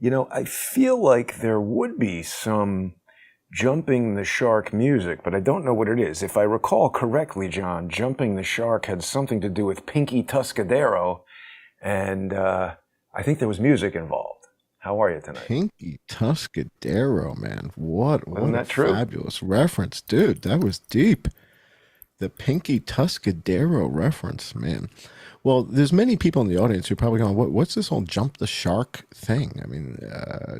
I feel like there would be some jumping the shark music, but I don't know what it is. If I recall correctly, John, jumping the shark had something to do with Pinky Tuscadero, and I think there was music involved. How are you tonight? Pinky Tuscadero, man. Wasn't What a that true? fabulous reference, dude. That was deep. The Pinky Tuscadero reference, man. Well, there's many people in the audience who are probably going, what's this whole jump the shark thing? I mean,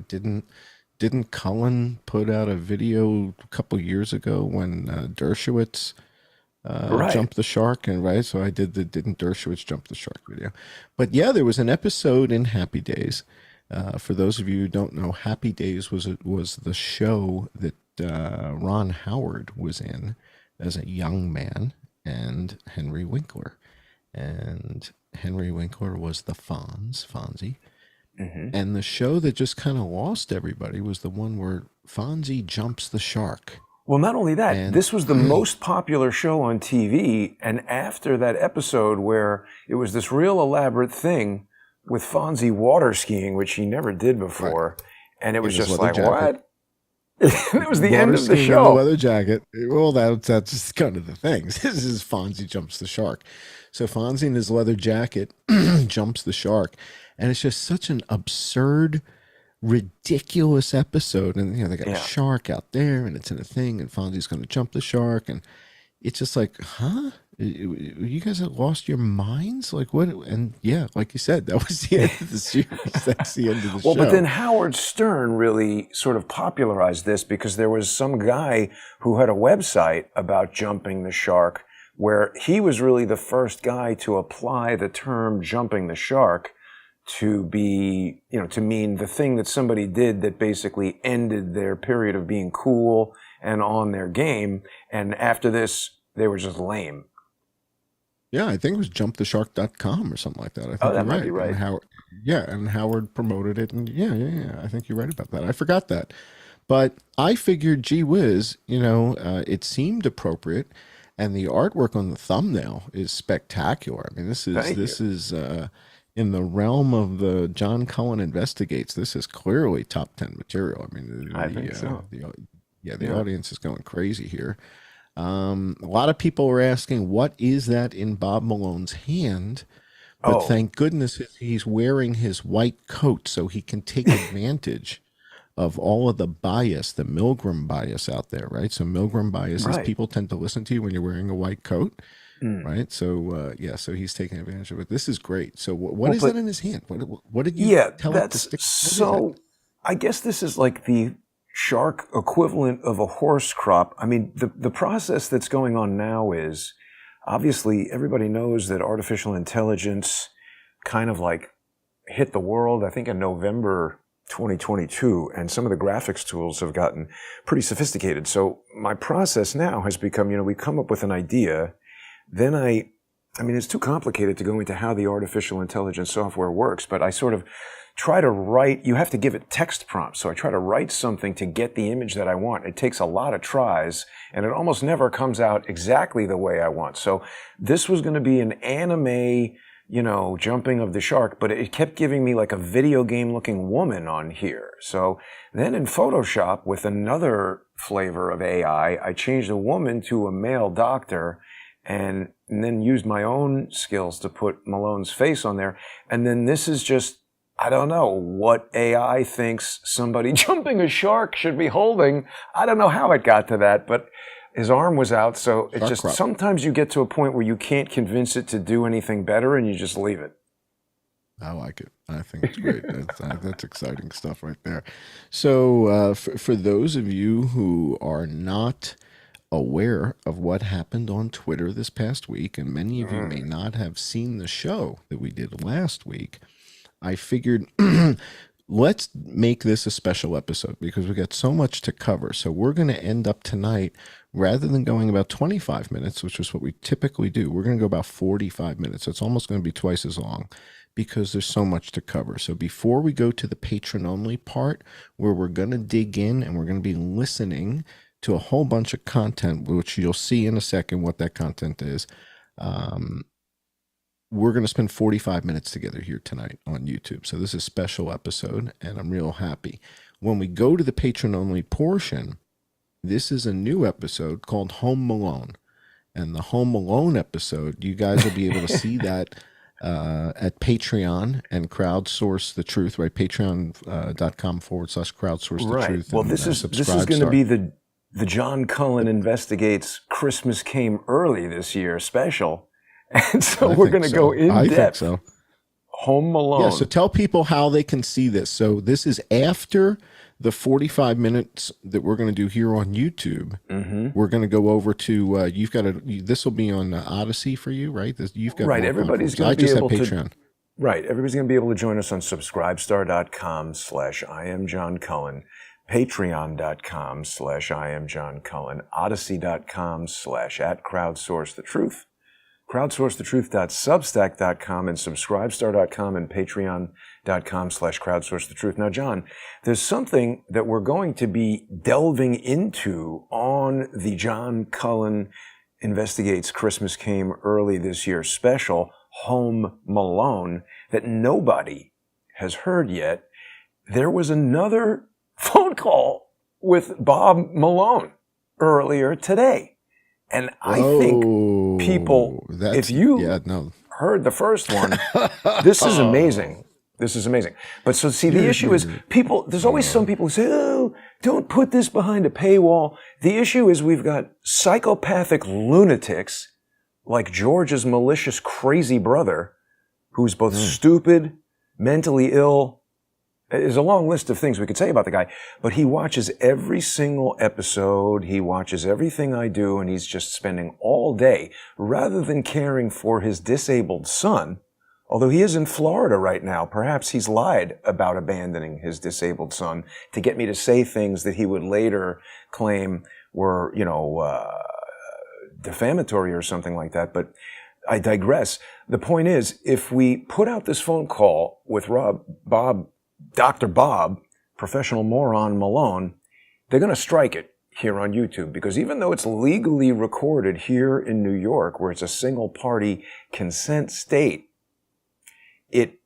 didn't Cullen put out a video a couple years ago when Dershowitz Right. jumped the shark? And right, so I did the didn't Dershowitz jump the shark video. But yeah, there was an episode in Happy Days. For those of you who don't know, Happy Days was the show that Ron Howard was in as a young man, and Henry Winkler. And Henry Winkler was the Fonzie. Hmm. And the show that just kind of lost everybody was the one where Fonzie jumps the shark. Well, not only that, And this was the most popular show on TV, and after that episode where it was this real elaborate thing with Fonzie water skiing, which he never did right before, and it in was his just leather like, jacket, what? It was the end water of the skiing in the show. leather jacket. Well, that's just kind of the thing. This is Fonzie jumps the shark. So Fonzie in his leather jacket jumps the shark, and it's just such an absurd, ridiculous episode. And they got a Yeah. shark out there, and it's in a thing, and Fonzie's going to jump the shark, and it's just like, huh? You guys have lost your minds? Like what? And yeah, like you said, that was the end of the series. That's the end of the Well, but then show. Howard Stern really sort of popularized this because there was some guy who had a website about jumping the shark where he was really the first guy to apply the term jumping the shark to be, to mean the thing that somebody did that basically ended their period of being cool and on their game. And after this, they were just lame. Yeah, I think it was jumptheshark.com or something like that. I Oh, think you're that might be right. And right. Howard, yeah, and Howard promoted it. And yeah. I think you're right about that. I forgot that. But I figured, gee whiz, it seemed appropriate. And the artwork on the thumbnail is spectacular. I mean, this is Thank you. this is in the realm of the John Cullen investigates. This is clearly top 10 material. I mean, I think so. the Yeah. audience is going crazy here. A lot of people are asking, what is that in Bob Malone's hand? But Oh, thank goodness he's wearing his white coat so he can take advantage of all of the bias, the Milgram bias out there, right? So Milgram bias is right. people tend to listen to you when you're wearing a white coat, Mm. right? So yeah, so he's taking advantage of it. This is great. So what Well, is that but in his hand? What did you yeah, tell it to that's stick? What is that? so. I guess this is like the shark equivalent of a horse crop. I mean, the process that's going on now is obviously everybody knows that artificial intelligence kind of like hit the world, I think, in November 2022, and some of the graphics tools have gotten pretty sophisticated. So my process now has become, we come up with an idea, then I mean, it's too complicated to go into how the artificial intelligence software works, but I sort of try to write, you have to give it text prompts. So I try to write something to get the image that I want. It takes a lot of tries and it almost never comes out exactly the way I want. So this was going to be an anime, jumping of the shark, but it kept giving me like a video game looking woman on here. So then in Photoshop with another flavor of AI, I changed the woman to a male doctor and then used my own skills to put Malone's face on there. And then this is just, I don't know what AI thinks somebody jumping a shark should be holding. I don't know how it got to that, but his arm was out. So it Shark just, crop. sometimes you get to a point where you can't convince it to do anything better and you just leave it. I like it. I think it's great. That's exciting stuff right there. So, for those of you who are not aware of what happened on Twitter this past week, and many of you may Mm. not have seen the show that we did last week, I figured let's make this a special episode because we got so much to cover. So, we're going to end up tonight, rather than going about 25 minutes, which is what we typically do, we're going to go about 45 minutes. So, it's almost going to be twice as long because there's so much to cover. So before we go to the patron only part where we're going to dig in and we're going to be listening to a whole bunch of content, which you'll see in a second what that content is. Um, we're going to spend 45 minutes together here tonight on YouTube. So this is a special episode, and I'm real happy. When we go to the patron-only portion, this is a new episode called Home Malone. And the Home Malone episode, you guys will be able to see that at Patreon and crowdsource the truth, right? Patreon.com/crowdsource the truth. Well, this is going to be the John Cullen Investigates Christmas Came Early This Year special. And so we're going to go in depth. I think so. Home Malone. Yeah, so tell people how they can see this. So this is after the 45 minutes that we're going to do here on YouTube. Mm-hmm. We're going to go over to, this will be on Odyssey for you, right? You've got right. Everybody's going to be able Patreon. Right. Everybody's going to be able to join us on subscribestar.com/IamJohnCullen, patreon.com/IamJohnCullen, odyssey.com/@crowdsourcethetruth, crowdsourcethetruth.substack.com, and subscribestar.com and patreon.com/crowdsourcethetruth. Now, John, there's something that we're going to be delving into on the John Cullen Investigates Christmas Came Early This Year special, Home Malone, that nobody has heard yet. There was another phone call with Bob Malone earlier today. And I think people, if you heard the first one, this is amazing. This is amazing. But so see, the issue is people, there's always some people who say, oh, don't put this behind a paywall. The issue is we've got psychopathic lunatics like George's malicious crazy brother, who's both stupid, mentally ill. There's a long list of things we could say about the guy, but he watches every single episode. He watches everything I do, and he's just spending all day, rather than caring for his disabled son, although he is in Florida right now. Perhaps he's lied about abandoning his disabled son to get me to say things that he would later claim were, defamatory or something like that. But I digress. The point is, if we put out this phone call with Dr. Bob, professional moron Malone, they're going to strike it here on YouTube, because even though it's legally recorded here in New York, where it's a single party consent state, it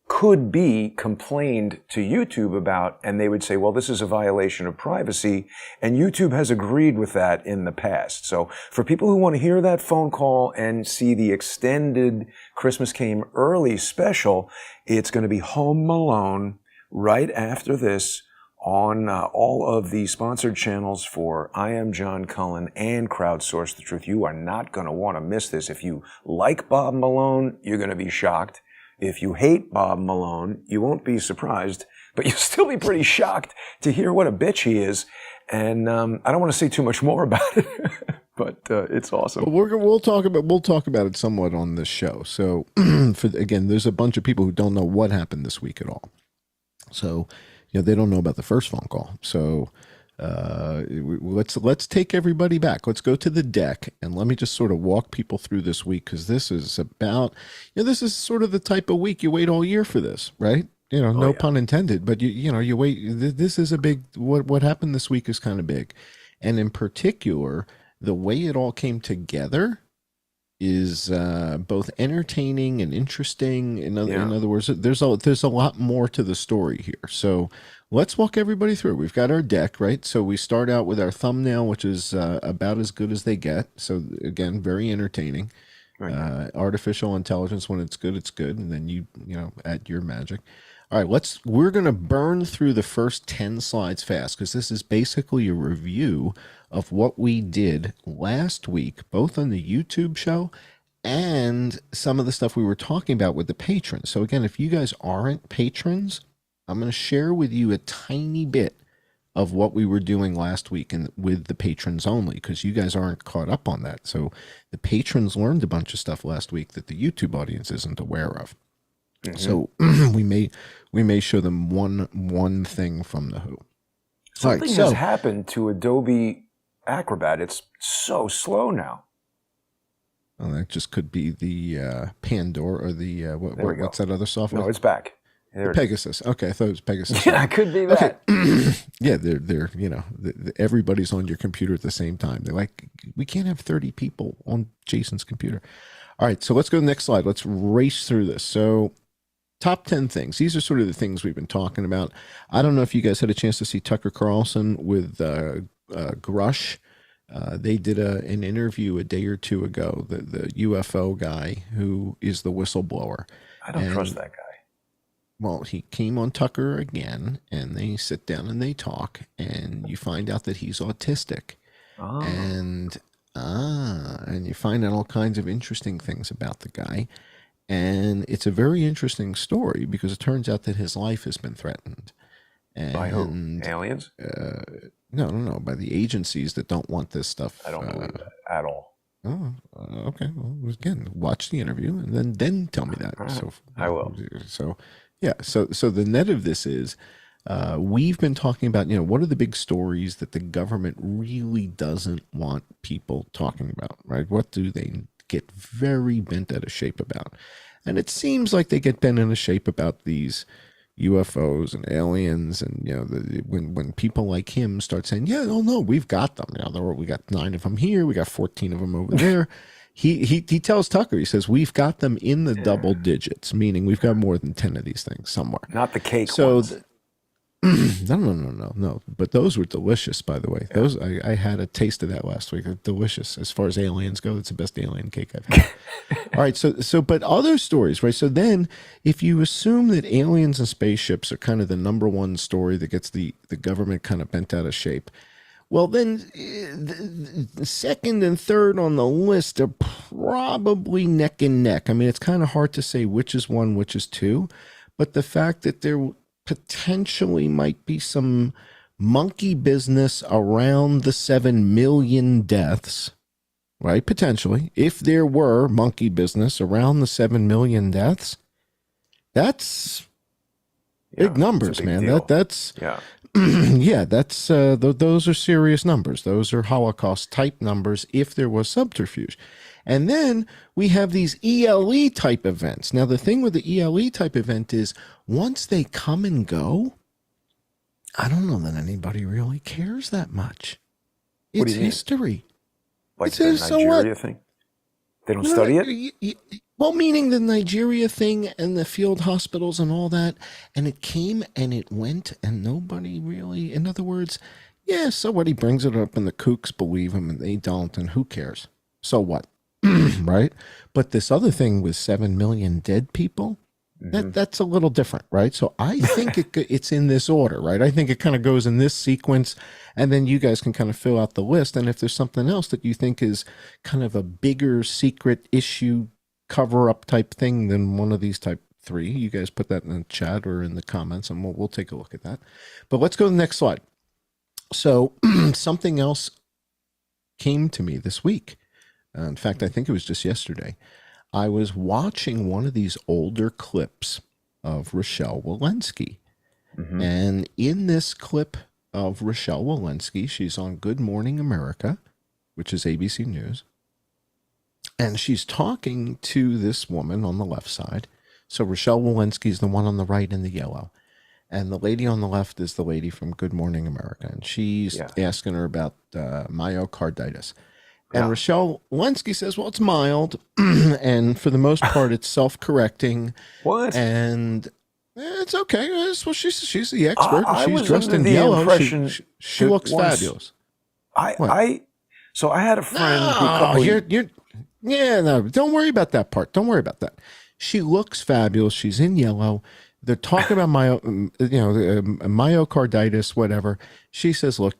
could be complained to YouTube about, and they would say, well, this is a violation of privacy, and YouTube has agreed with that in the past. So for people who want to hear that phone call and see the extended Christmas Came Early special, it's going to be Home Malone right after this on all of the sponsored channels for I Am John Cullen and Crowdsource the Truth. You are not going to want to miss this. If you like Bob Malone, you're going to be shocked. If you hate Bob Malone, you won't be surprised, but you'll still be pretty shocked to hear what a bitch he is. And I don't want to say too much more about it, but it's awesome. Well, we'll talk about it somewhat on this show. So, again, there's a bunch of people who don't know what happened this week at all. So, they don't know about the first phone call. So, let's take everybody back. Let's go to the deck, and let me just sort of walk people through this week, because this is about, this is sort of the type of week you wait all year for this, right? No pun intended, but you wait. This is a big, what happened this week is kind of big. And in particular, the way it all came together is both entertaining and interesting. In other words, there's a lot more to the story here. So let's walk everybody through. We've got our deck, right? So we start out with our thumbnail, which is about as good as they get. So again, very entertaining. Right. Artificial intelligence, when it's good, and then you add your magic. All right, we're going to burn through the first 10 slides fast, because this is basically a review of what we did last week, both on the YouTube show and some of the stuff we were talking about with the patrons. So again, if you guys aren't patrons, I'm going to share with you a tiny bit of what we were doing last week and with the patrons only, because you guys aren't caught up on that. So the patrons learned a bunch of stuff last week that the YouTube audience isn't aware of. Mm-hmm. So we may show them one thing from the Who. Something has happened to Adobe Acrobat. It's so slow now. Well, that just could be the Pandora or the what's that other software? No, it's back. Pegasus. Okay, I thought it was Pegasus. Yeah, it could be that. Okay. Yeah, they're everybody's on your computer at the same time. They're like, we can't have 30 people on Jason's computer. All right, so let's go to the next slide. Let's race through this. So, top 10 things. These are sort of the things we've been talking about. I don't know if you guys had a chance to see Tucker Carlson with Grush. They did an interview a day or two ago, the UFO guy who is the whistleblower. I don't trust that guy. Well, he came on Tucker again, and they sit down and they talk, and you find out that he's autistic. Oh. And you find out all kinds of interesting things about the guy. And it's a very interesting story because it turns out that his life has been threatened. And, by who? Aliens? No, by the agencies that don't want this stuff. I don't believe that at all. Oh, okay. Well, again, watch the interview and then tell me that. Right. So I will. So yeah. So the net of this is we've been talking about, what are the big stories that the government really doesn't want people talking about, right? What do they get very bent out of shape about? And it seems like they get bent out of shape about these UFOs and aliens, and when people like him start saying, no, we've got them. We got 9 of them here, we got 14 of them over there. He tells Tucker, he says, we've got them in the double digits, meaning we've got more than 10 of these things somewhere. Not the cake ones. No. But those were delicious, by the way. Those I had a taste of that last week. They're delicious. As far as aliens go, it's the best alien cake I've had. All right, so but other stories, right? So then if you assume that aliens and spaceships are kind of the number one story that gets the government kind of bent out of shape, well, then the second and third on the list are probably neck and neck. I mean, it's kind of hard to say which is one, which is two, but the fact that there potentially might be some monkey business around the 7 million deaths, right? Potentially. If there were monkey business around the 7 million deaths, that's big numbers, man. Deal. That's yeah. That's those are serious numbers. Those are Holocaust type numbers if there was subterfuge. And then we have these ELE type events. Now, the thing with the ELE type event is once they come and go, I don't know that anybody really cares that much. It's history. Like the Nigeria thing? They don't study it? Well, meaning the Nigeria thing and the field hospitals and all that. And it came and it went and nobody really, in other words, somebody brings it up and the kooks believe him and they don't, and who cares? So what? Right? But this other thing with 7 million dead people, that's a little different, right? So I think it's in this order, right? I think it kind of goes in this sequence, and then you guys can kind of fill out the list. And if there's something else that you think is kind of a bigger secret issue cover-up type thing than one of these type 3, you guys put that in the chat or in the comments, and we'll take a look at that. But let's go to the next slide. So something else came to me this week. In fact, I think it was just yesterday. I was watching one of these older clips of Rochelle Walensky. And in this clip of Rochelle Walensky, she's on Good Morning America, which is ABC News. And she's talking to this woman on the left side. So Rochelle Walensky is the one on the right in the yellow. And the lady on the left is the lady from Good Morning America. And she's asking her about myocarditis. And Rochelle Walensky says, well, it's mild, and for the most part, it's self-correcting. What? And it's okay. Well, she's the expert. She's was dressed in the yellow. Impression she looks fabulous. So I had a friend no, don't worry about that part. Don't worry about that. She looks fabulous. She's in yellow. They're talking about myocarditis, whatever. She says, look,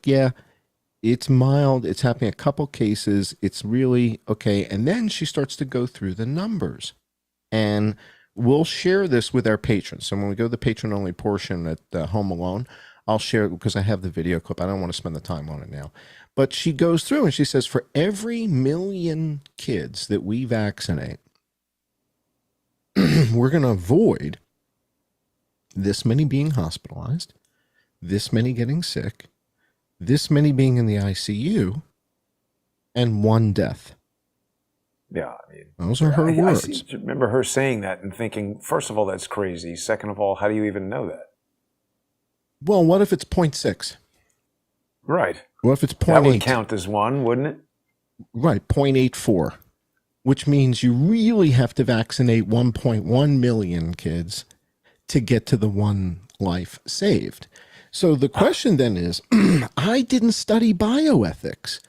it's mild. It's happening a couple cases. It's really okay. And then she starts to go through the numbers. And we'll share this with our patrons. So when we go to the patron-only portion at Home Alone, I'll share it because I have the video clip. I don't want to spend the time on it now. But she goes through and she says, for every 1 million kids that we vaccinate, we're going to avoid this many being hospitalized, this many getting sick, this many being in the ICU, and 1 death. Yeah, I mean, those are her words. I remember her saying that and thinking, first of all, that's crazy. Second of all, how do you even know that? Well, what if it's 0.6? Right. What if it's 0.8? That would count as 1, wouldn't it? Right, 0.84. which means you really have to vaccinate 1.1 million kids to get to the one life saved. So the question then is, I didn't study bioethics,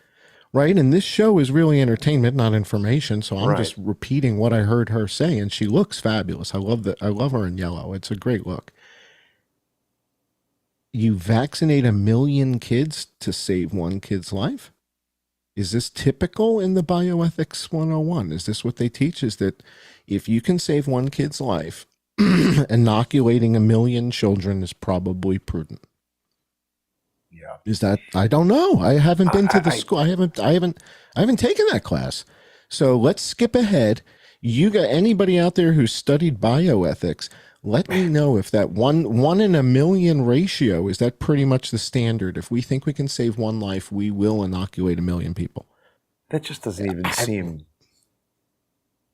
right? And this show is really entertainment, not information. So I'm just repeating what I heard her say, and she looks fabulous. I love her in yellow. It's a great look. You vaccinate 1 million kids to save one kid's life? Is this typical in the bioethics 101? Is this what they teach? Is that if you can save one kid's life, inoculating 1 million children is probably prudent? Yeah. Is that, I don't know. I haven't been to the school. I haven't taken that class. So let's skip ahead. You got anybody out there who studied bioethics? Let me know if that one in 1 million ratio, is that pretty much the standard? If we think we can save one life, we will inoculate 1 million people. That just doesn't even seem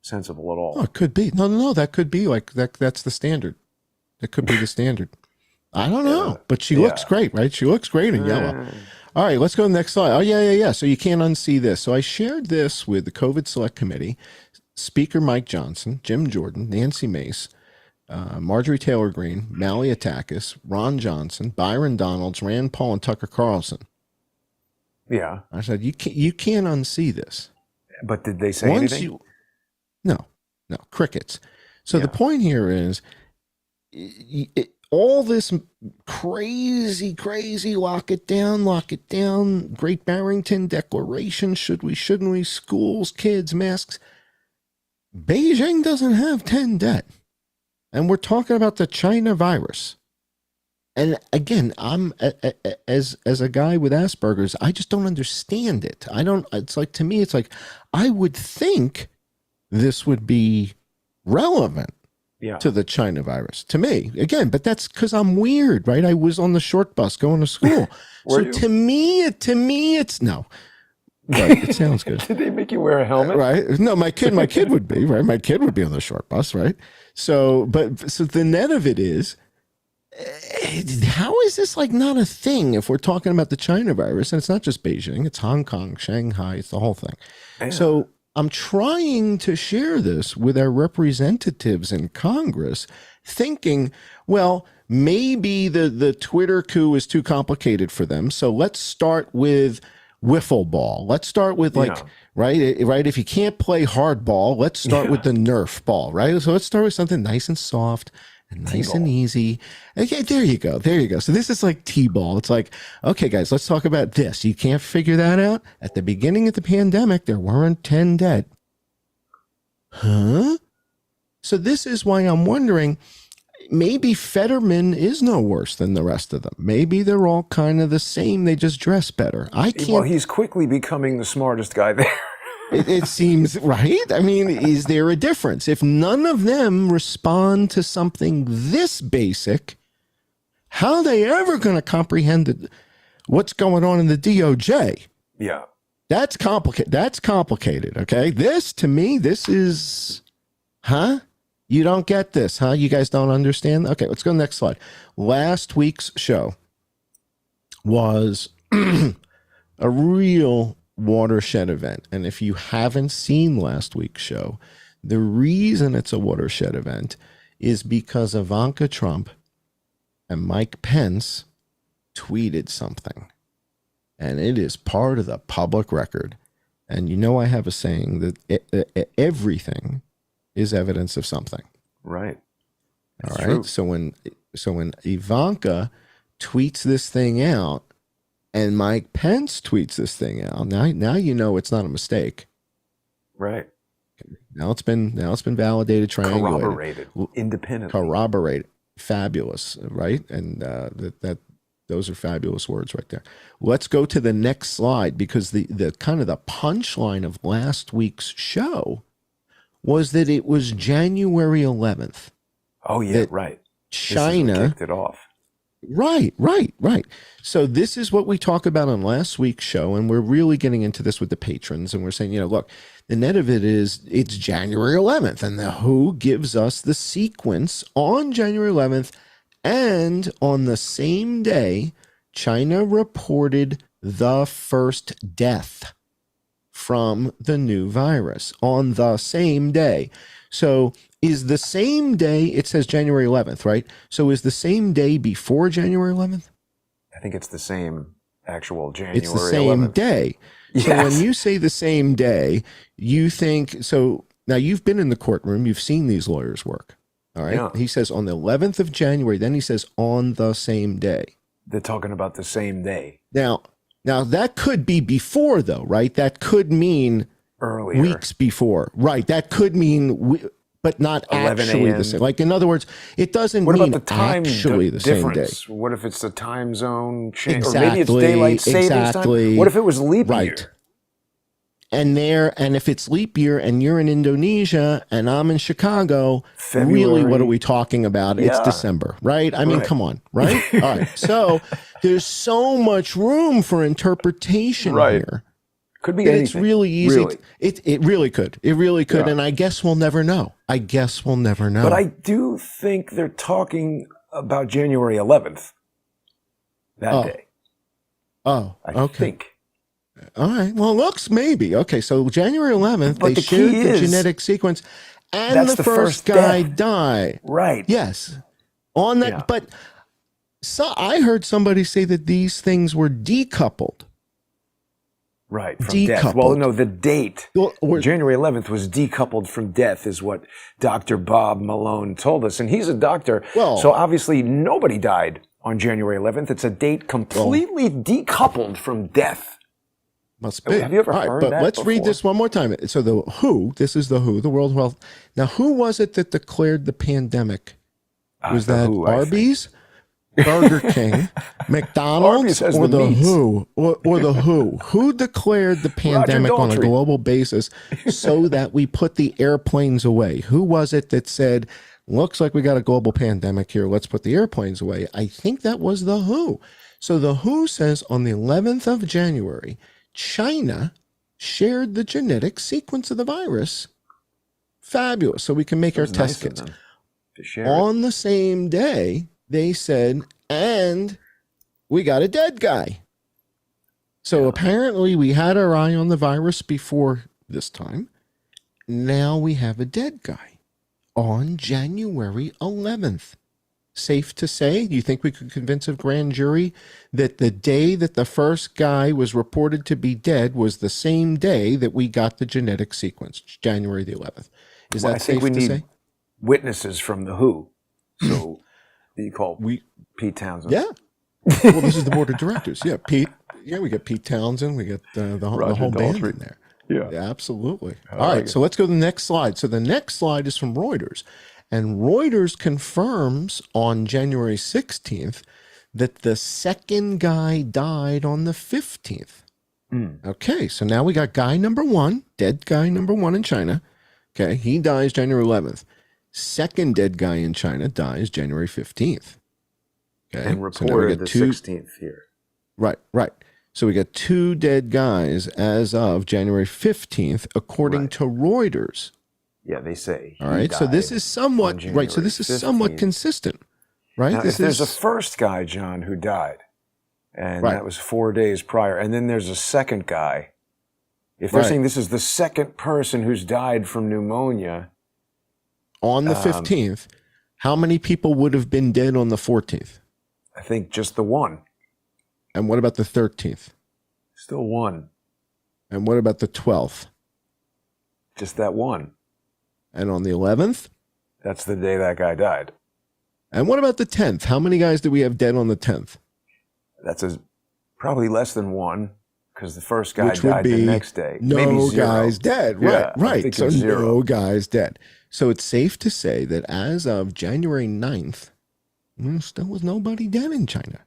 sensible at all. Oh, it could be. No. That could be like that. That's the standard. That could be the standard. I don't know, but she looks great, right? She looks great in yellow. All right, let's go to the next slide. Oh, yeah. So you can't unsee this. So I shared this with the COVID Select Committee, Speaker Mike Johnson, Jim Jordan, Nancy Mace, Marjorie Taylor Greene, Malliotakis, Ron Johnson, Byron Donalds, Rand Paul, and Tucker Carlson. Yeah. I said, you can't unsee this. But did they say anything? No, crickets. So the point here is, all this crazy, lock it down, Great Barrington Declaration, should we, shouldn't we, schools, kids, masks. Beijing doesn't have 10 debt. And we're talking about the China virus. And again, I'm as a guy with Asperger's, I just don't understand it. It's like, to me, it's like, I would think this would be relevant to the China virus, to me. Again, but that's because I'm weird, right? I was on the short bus going to school. So to me, it's no. Right, it sounds good. Did they make you wear a helmet? Right. No, my kid would be, right? My kid would be on the short bus, right? So the net of it is, how is this like not a thing if we're talking about the China virus? And it's not just Beijing, it's Hong Kong, Shanghai, it's the whole thing. Yeah. So I'm trying to share this with our representatives in Congress, thinking, well, maybe the Twitter coup is too complicated for them. So let's start with wiffle ball. Let's start with right. If you can't play hardball, let's start with the Nerf ball, right? So let's start with something nice and soft and nice and easy. Okay, there you go. So this is like T-ball. It's like, okay, guys, let's talk about this. You can't figure that out? At the beginning of the pandemic, there weren't 10 dead. Huh? So this is why I'm wondering, maybe Fetterman is no worse than the rest of them. Maybe they're all kind of the same. They just dress better. Well, he's quickly becoming the smartest guy there. It seems, right? I mean, is there a difference? If none of them respond to something this basic, how are they ever going to comprehend what's going on in the DOJ? Yeah. That's complicated, okay? This, to me, this is, You don't get this, huh? You guys don't understand? Okay, let's go to the next slide. Last week's show was a real watershed event. And if you haven't seen last week's show, the reason it's a watershed event is because Ivanka Trump and Mike Pence tweeted something. And it is part of the public record. And you know I have a saying that everything is evidence of something. Right. All right. True. So when Ivanka tweets this thing out and Mike Pence tweets this thing out, now you know it's not a mistake. Right. Now it's been validated, triangulated, corroborated, independently. Corroborated. Fabulous, right? And those are fabulous words right there. Let's go to the next slide, because the kind of the punchline of last week's show was that it was January 11th. Oh, yeah, right. China kicked it off. Right. So this is what we talk about on last week's show, and we're really getting into this with the patrons, and we're saying, look, the net of it is it's January 11th, and the WHO gives us the sequence on January 11th, and on the same day, China reported the first death from the new virus on the same day. So is the same day, it says January 11th, right? So is the same day before January 11th? I think it's the same actual January 11th. It's the same day. Yes. So when you say the same day, you think, so now you've been in the courtroom, you've seen these lawyers work. All right. Yeah. He says on the 11th of January, then he says on the same day. They're talking about the same day. Now that could be before, though, right? That could mean earlier, weeks before, right? That could mean, but not actually the same. Like, in other words, it doesn't what mean about the time actually the same day. difference? What if it's the time zone change? Exactly, or maybe it's daylight savings time? What if it was leap year? And if it's leap year and you're in Indonesia and I'm in Chicago, February. Really, what are we talking about? It's December, right? I mean, come on, right? All right. So there's so much room for interpretation here. Could be anything. It's really easy. Really. It really could. It really could. Yeah. And I guess we'll never know. But I do think they're talking about January 11th that day. Oh, I think. All right. Well, looks maybe. Okay, so January 11th, they shared the genetic sequence, and the first guy died. Right. Yes. On that, but so I heard somebody say that these things were decoupled. Right, from death. Well, no, the date, January 11th, was decoupled from death, is what Dr. Bob Malone told us. And he's a doctor, so obviously nobody died on January 11th. It's a date completely decoupled from death. Must be. Have you ever heard that? But let's read this one more time. So the WHO, this is the WHO, the World Health. Now, who was it that declared the pandemic? Was that Arby's, Burger King, McDonald's, or the WHO? Or the WHO? Who declared the pandemic on a global basis so that we put the airplanes away? Who was it that said, looks like we got a global pandemic here, let's put the airplanes away? I think that was the WHO. So the WHO says on the 11th of January, China shared the genetic sequence of the virus. Fabulous. So we can make our test kits. On the same day, they said, and we got a dead guy. So apparently we had our eye on the virus before this time. Now we have a dead guy on January 11th. Safe to say, do you think we could convince a grand jury that the day that the first guy was reported to be dead was the same day that we got the genetic sequence, January the 11th? Is that safe to say? Witnesses from the WHO. So you call Pete Townsend. Yeah. Well, this is the board of directors. Yeah, Pete. Yeah, we got Pete Townsend. We got the whole band in there. Yeah, absolutely. All right, so let's go to the next slide. So the next slide is from Reuters. And Reuters confirms on January 16th that the second guy died on the 15th. Okay, so now we got guy number one, dead guy number one in China. Okay, he dies January 11th. Second dead guy in China dies January 15th. Okay, and reported the 16th here. Right. So we got two dead guys as of January 15th, according to Reuters. Yeah, they say. All right, so this is somewhat right. So this is somewhat consistent, right? Now, if there's a first guy, John, who died, and that was 4 days prior, and then there's a second guy. If they're saying this is the second person who's died from pneumonia on the 15th, how many people would have been dead on the 14th? I think just the one. And what about the 13th? Still one. And what about the 12th? Just that one. And on the 11th? That's the day that guy died. And what about the 10th? How many guys do we have dead on the 10th? That's probably less than one, because the first guy died the next day. No guys dead. Right. So no guys dead. So it's safe to say that as of January 9th, there still was nobody dead in China.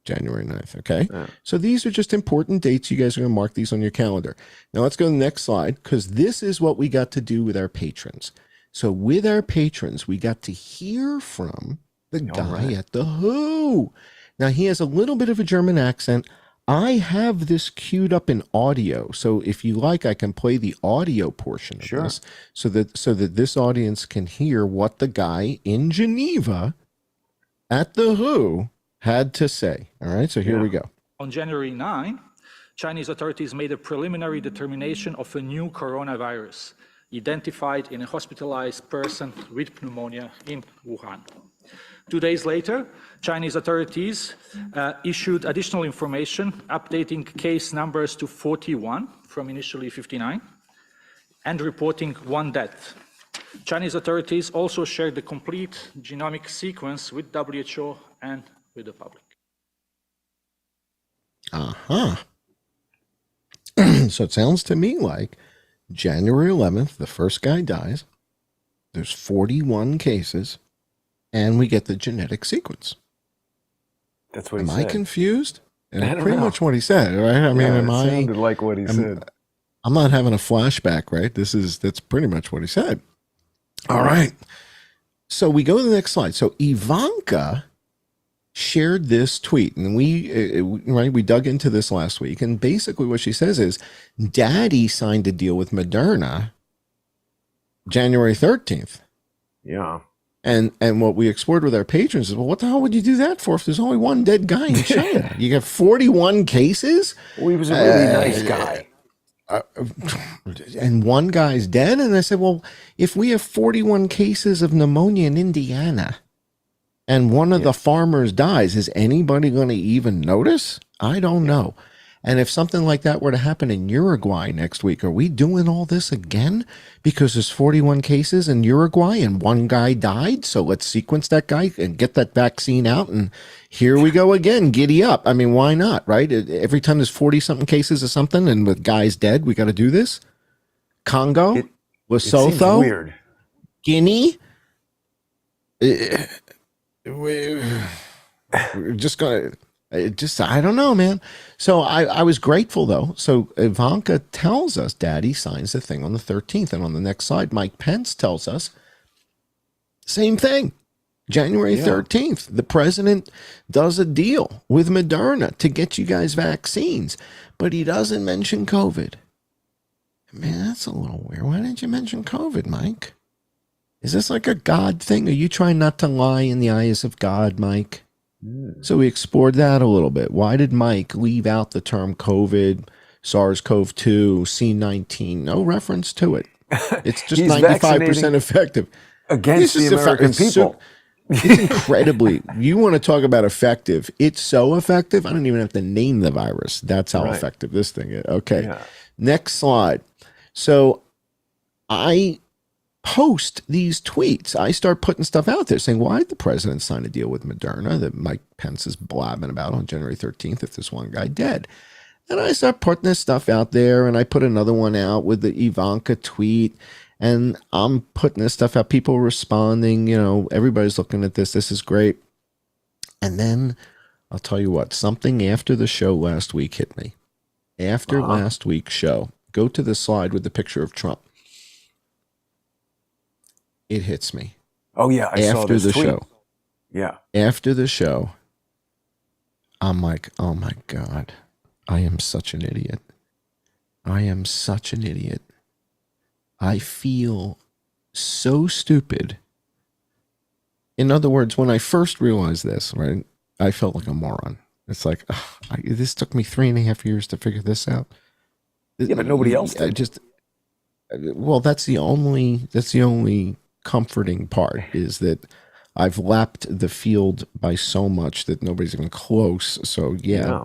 January 9th, okay? Yeah. So these are just important dates. You guys are going to mark these on your calendar. Now let's go to the next slide, because this is what we got to do with our patrons. So with our patrons, we got to hear from the guy at the WHO. Now he has a little bit of a German accent. I have this queued up in audio. So if you like, I can play the audio portion of this so that this audience can hear what the guy in Geneva at the WHO had to say. All right, so here we go. On January 9, Chinese authorities made a preliminary determination of a new coronavirus identified in a hospitalized person with pneumonia in Wuhan. 2 days later, Chinese authorities issued additional information, updating case numbers to 41 from initially 59, and reporting 1 death. Chinese authorities also shared the complete genomic sequence with WHO and with the public. Uh-huh. So it sounds to me like January 11th, the first guy dies. There's 41 cases, and we get the genetic sequence. That's what he said. Am I confused? I don't pretty know. much what he said, right? I mean, it sounded like what he said. I'm not having a flashback, right? That's pretty much what he said. All right. So we go to the next slide. So Ivanka shared this tweet, and we dug into this last week, and basically what she says is Daddy signed a deal with Moderna January 13th. Yeah. And what we explored with our patrons is, well, what the hell would you do that for if there's only one dead guy in China? You got 41 cases? Well, he was a really nice guy. And one guy's dead? And I said, well, if we have 41 cases of pneumonia in Indiana and one of the farmers dies, is anybody going to even notice? I don't know. And if something like that were to happen in Uruguay next week, are we doing all this again? Because there's 41 cases in Uruguay and one guy died. So let's sequence that guy and get that vaccine out. And here we go again. Giddy up. I mean, why not, right? Every time there's 40 something cases of something and with guys dead, we got to do this. Congo, Lesotho, weird. Guinea. We're just going to. I don't know, man. So I was grateful, though. So Ivanka tells us Daddy signs the thing on the 13th. And on the next slide, Mike Pence tells us same thing. January 13th, the president does a deal with Moderna to get you guys vaccines. But he doesn't mention COVID. Man, that's a little weird. Why didn't you mention COVID, Mike? Is this like a God thing? Are you trying not to lie in the eyes of God, Mike? So we explored that a little bit. Why did Mike leave out the term COVID, SARS-CoV-2, C19? No reference to it. It's just 95% effective. Against the American people. It's incredibly, you want to talk about effective. It's so effective, I don't even have to name the virus. That's how effective this thing is. Okay, next slide. So I post these tweets. I start putting stuff out there saying, why did the president sign a deal with Moderna that Mike Pence is blabbing about on January 13th if there's one guy dead? And I start putting this stuff out there, and I put another one out with the Ivanka tweet, and I'm putting this stuff out, people responding, everybody's looking at this. This is great. And then I'll tell you what, something after the show last week hit me. After last week's show, go to the slide with the picture of Trump. It hits me. Oh, yeah. I saw this tweet. Show. Yeah. After the show, I'm like, oh, my God. I am such an idiot. I am such an idiot. I feel so stupid. In other words, when I first realized this, right, I felt like a moron. It's like, this took me 3.5 years to figure this out. Yeah, but nobody else did. Well, that's the only comforting part is that I've lapped the field by so much that nobody's even close. So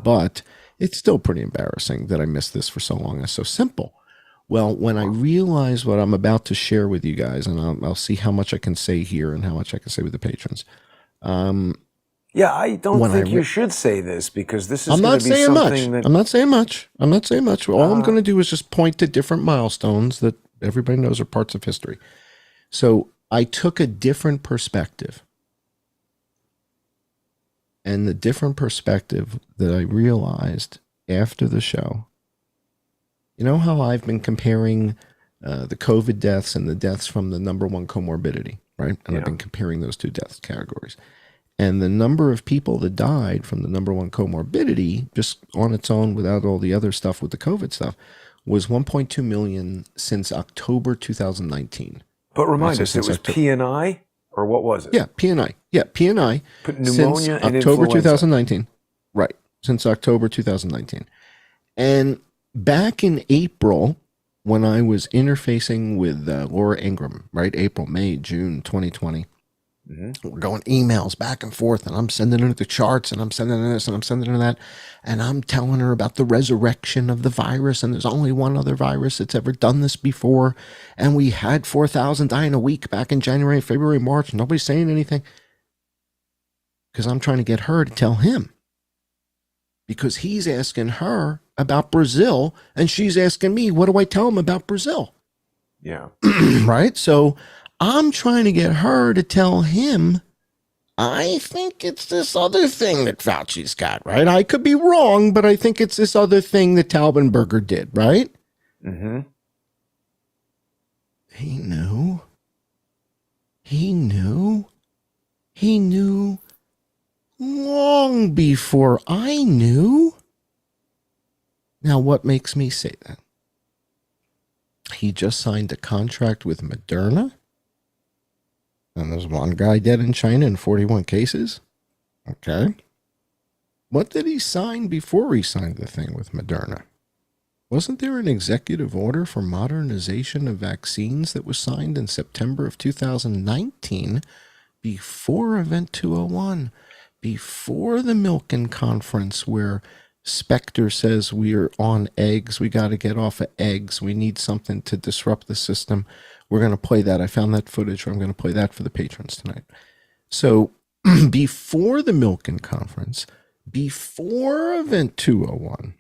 but it's still pretty embarrassing that I missed this for so long. It's so simple. Well, when I realize what I'm about to share with you guys, and I'll see how much I can say here and how much I can say with the patrons. I don't think you should say this because this is going to be something that... I'm not saying much. All I'm going to do is just point to different milestones that everybody knows are parts of history. So I took a different perspective. And the different perspective that I realized after the show, you know how I've been comparing the COVID deaths and the deaths from the number one comorbidity, right? And I've been comparing those two death categories. And the number of people that died from the number one comorbidity, just on its own without all the other stuff with the COVID stuff, was 1.2 million since October 2019. But remind us, it was P&I, or what was it? Yeah, P&I. Yeah, P&I. Put pneumonia since and October influenza. 2019. Right, since October 2019. And back in April, when I was interfacing with Laura Ingraham, right? April, May, June 2020. We're going emails back and forth, and I'm sending her the charts, and I'm sending her this, and I'm sending her that, and I'm telling her about the resurrection of the virus, and there's only one other virus that's ever done this before, and we had 4,000 die in a week back in January, February, March. Nobody's saying anything because I'm trying to get her to tell him, because he's asking her about Brazil, and she's asking me, what do I tell him about Brazil? Yeah. Right? So I'm trying to get her to tell him, I think it's this other thing that Fauci's got, right? I could be wrong, but I think it's this other thing that Taubenberger did, right? Mm-hmm. He knew. He knew. He knew long before I knew. Now, what makes me say that? He just signed a contract with Moderna. And there's one guy dead in China in 41 cases. Okay. What did he sign before he signed the thing with Moderna? Wasn't there an executive order for modernization of vaccines that was signed in September of 2019 before Event 201, before the Milken conference where Spectre says we're on eggs, we got to get off of eggs, we need something to disrupt the system? We're going to play that. I found that footage. I'm going to play that for the patrons tonight. So before the Milken conference, before Event 201,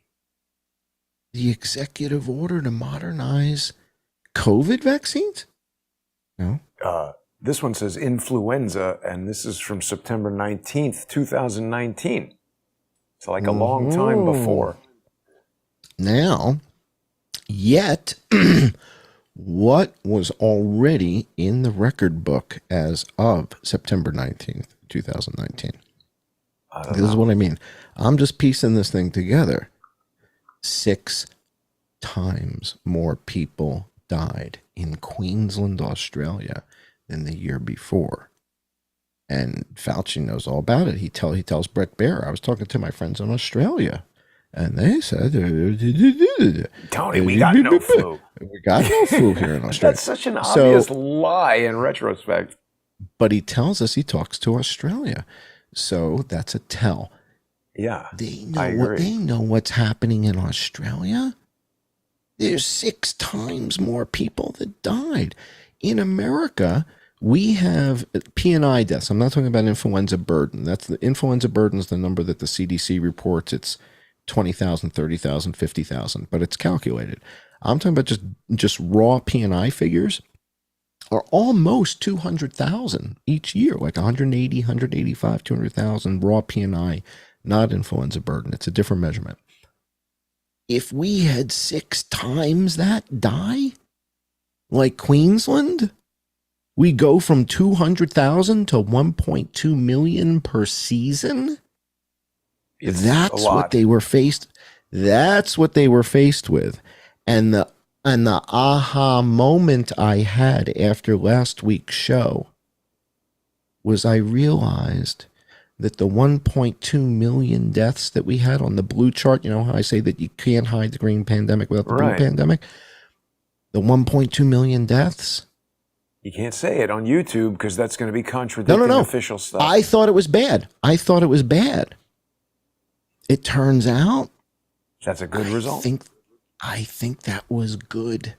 the executive order to modernize COVID vaccines? No. This one says influenza, and this is from September 19th, 2019. It's like a long time before. Now, yet... what was already in the record book as of September 19th, 2019? This is what I mean. I'm just piecing this thing together. 6 times more people died in Queensland, Australia than the year before. And Fauci knows all about it. He tells Brett Baer, I was talking to my friends in Australia, and they said, Tony, we got no flu. We got no flu here in Australia. That's such an obvious lie in retrospect. But he tells us he talks to Australia. So that's a tell. Yeah, they know what's happening in Australia. There's 6 times more people that died. In America, we have P&I deaths. I'm not talking about influenza burden. That's the influenza burden is the number that the CDC reports. It's 20,000, 30,000, 50,000, but it's calculated. I'm talking about just raw P&I figures are almost 200,000 each year, like 180, 185, 200,000 raw P&I, not influenza burden. It's a different measurement. If we had 6 times that die, like Queensland, we go from 200,000 to 1.2 million per season. That's what they were faced. That's what they were faced with. And the aha moment I had after last week's show was I realized that the 1.2 million deaths that we had on the blue chart, you know how I say that you can't hide the green pandemic without the blue pandemic? The 1.2 million deaths. You can't say it on YouTube because that's going to be contradicting official stuff. I thought it was bad. It turns out that's a good result. I think that was good.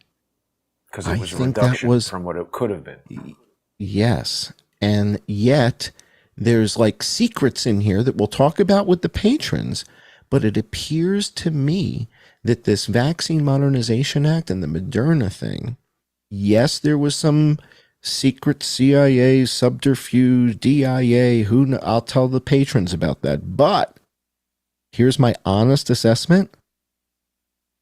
Because it was a reduction from what it could have been. Yes. And yet there's like secrets in here that we'll talk about with the patrons, but it appears to me that this Vaccine Modernization Act and the Moderna thing, yes, there was some secret CIA subterfuge, DIA, I'll tell the patrons about that. But here's my honest assessment.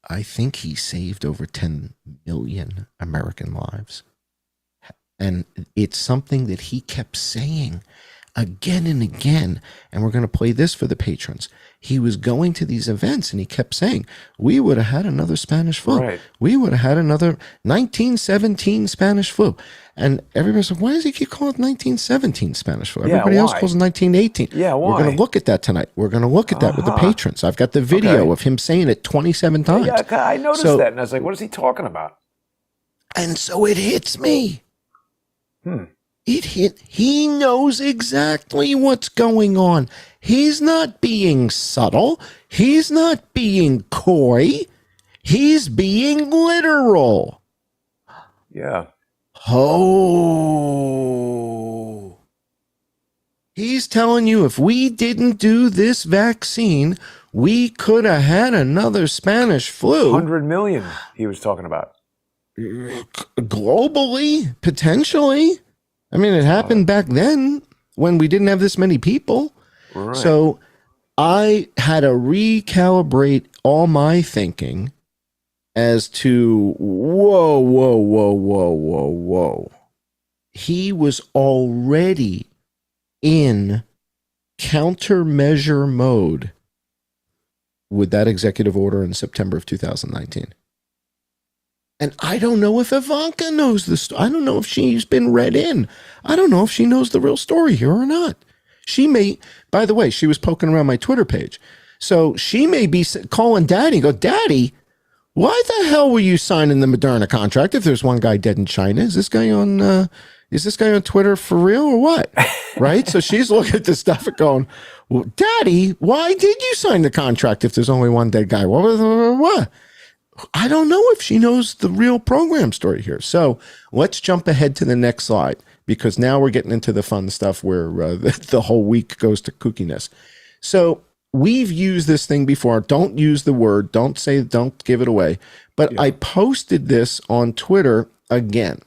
I think he saved over 10 million American lives. And it's something that he kept saying. again and again. And we're going to play this for the patrons. He was going to these events and he kept saying, we would have had another Spanish flu. Right. We would have had another 1917 Spanish flu. And everybody said, why does he keep calling it 1917 Spanish flu? Everybody else calls it 1918. Yeah, why? We're going to look at that tonight. We're going to look at that with the patrons. I've got the video of him saying it 27 times. Yeah, I noticed that, and I was like, what is he talking about? And so it hits me. He knows exactly what's going on. He's not being subtle. He's not being coy. He's being literal. Yeah. Oh. He's telling you if we didn't do this vaccine, we could have had another Spanish flu. 100 million he was talking about. Globally, potentially. I mean, it happened back then when we didn't have this many people. Right. So I had to recalibrate all my thinking as to, whoa. He was already in countermeasure mode with that executive order in September of 2019. And I don't know if Ivanka knows the story. I don't know if she's been read in. I don't know if she knows the real story here or not. She may, by the way, she was poking around my Twitter page. So she may be calling Daddy and go, Daddy, why the hell were you signing the Moderna contract if there's one guy dead in China? Is this guy on Twitter for real or what? Right? So she's looking at this stuff and going, well, Daddy, why did you sign the contract if there's only one dead guy? What? I don't know if she knows the real program story here. So let's jump ahead to the next slide, because now we're getting into the fun stuff where the whole week goes to kookiness. So we've used this thing before. Don't use the word. Don't give it away. But I posted this on Twitter again.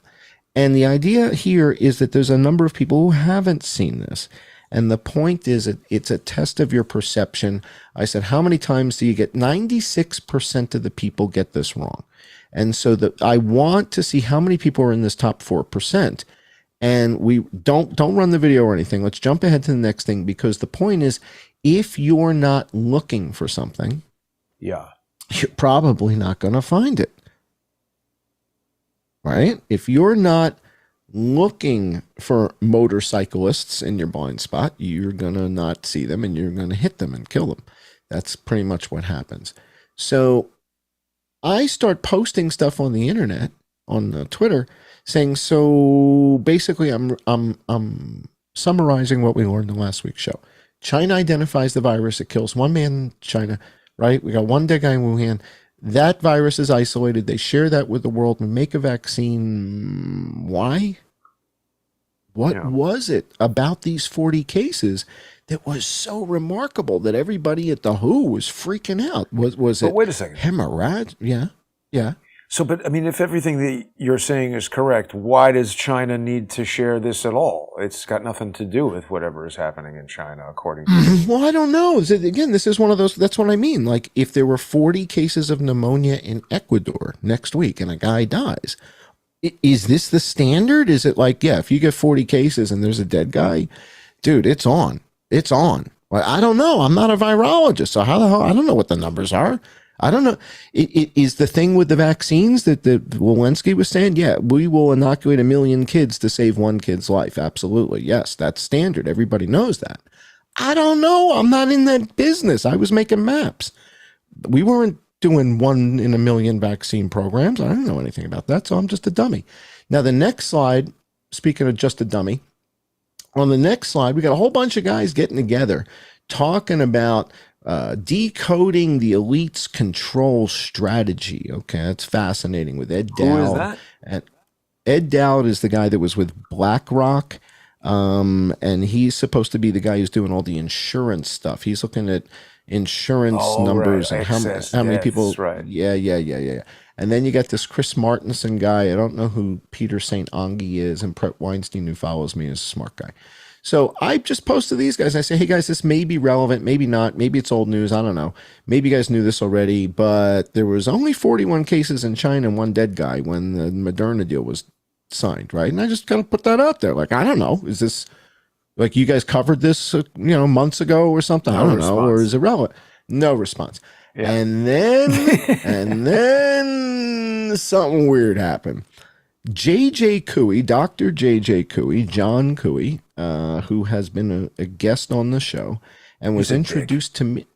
And the idea here is that there's a number of people who haven't seen this. And the point is, it's a test of your perception. I said, how many times do you get? 96% of the people get this wrong. And so I want to see how many people are in this top 4%. And we don't run the video or anything. Let's jump ahead to the next thing, because the point is, if you're not looking for something, you're probably not going to find it. Right? If you're not looking for motorcyclists in your blind spot, you're going to not see them and you're going to hit them and kill them. That's pretty much what happens. So I start posting stuff on the internet, on Twitter, saying, so basically I'm summarizing what we learned in last week's show. China identifies the virus. It kills one man in China, right? We got one dead guy in Wuhan. That virus is isolated. They share that with the world and make a vaccine. Why? What was it about these 40 cases that was so remarkable that everybody at the WHO was freaking out? Was it? Wait a second. Hemorrhage? Yeah. So, but I mean, if everything that you're saying is correct, why does China need to share this at all? It's got nothing to do with whatever is happening in China, according to you. Well, I don't know. Again, this is one of those, that's what I mean. Like, if there were 40 cases of pneumonia in Ecuador next week and a guy dies, is this the standard? Is it like, if you get 40 cases and there's a dead guy, dude, it's on. It's on. Well, I don't know. I'm not a virologist, so how the hell, I don't know what the numbers are. I don't know. It is the thing with the vaccines that Walensky was saying. Yeah, we will inoculate 1 million kids to save one kid's life. Absolutely. Yes, that's standard. Everybody knows that. I don't know. I'm not in that business. I was making maps. We weren't doing 1 in 1 million vaccine programs. I don't know anything about that, so I'm just a dummy. Now, the next slide, speaking of just a dummy, on the next slide, we got a whole bunch of guys getting together talking about decoding the elite's control strategy. Okay, that's fascinating with Ed Dowd. Who is that? And Ed Dowd is the guy that was with BlackRock, and he's supposed to be the guy who's doing all the insurance stuff. He's looking at insurance numbers and how many people. Right. Yeah. And then you got this Chris Martenson guy. I don't know who Peter St. Ongi is, and Brett Weinstein, who follows me, is a smart guy. So I just posted these guys. I say, hey guys, this may be relevant, maybe not. Maybe it's old news. I don't know. Maybe you guys knew this already, but there was only 41 cases in China and one dead guy when the Moderna deal was signed, right? And I just kind of put that out there. Like, I don't know. Is this Like, you guys covered this, months ago or something. I don't know, or is it relevant? No response. Yeah. And then something weird happened. JJ Cooey, Dr. JJ Cooey, John Cooey, who has been a guest on the show and was introduced to me.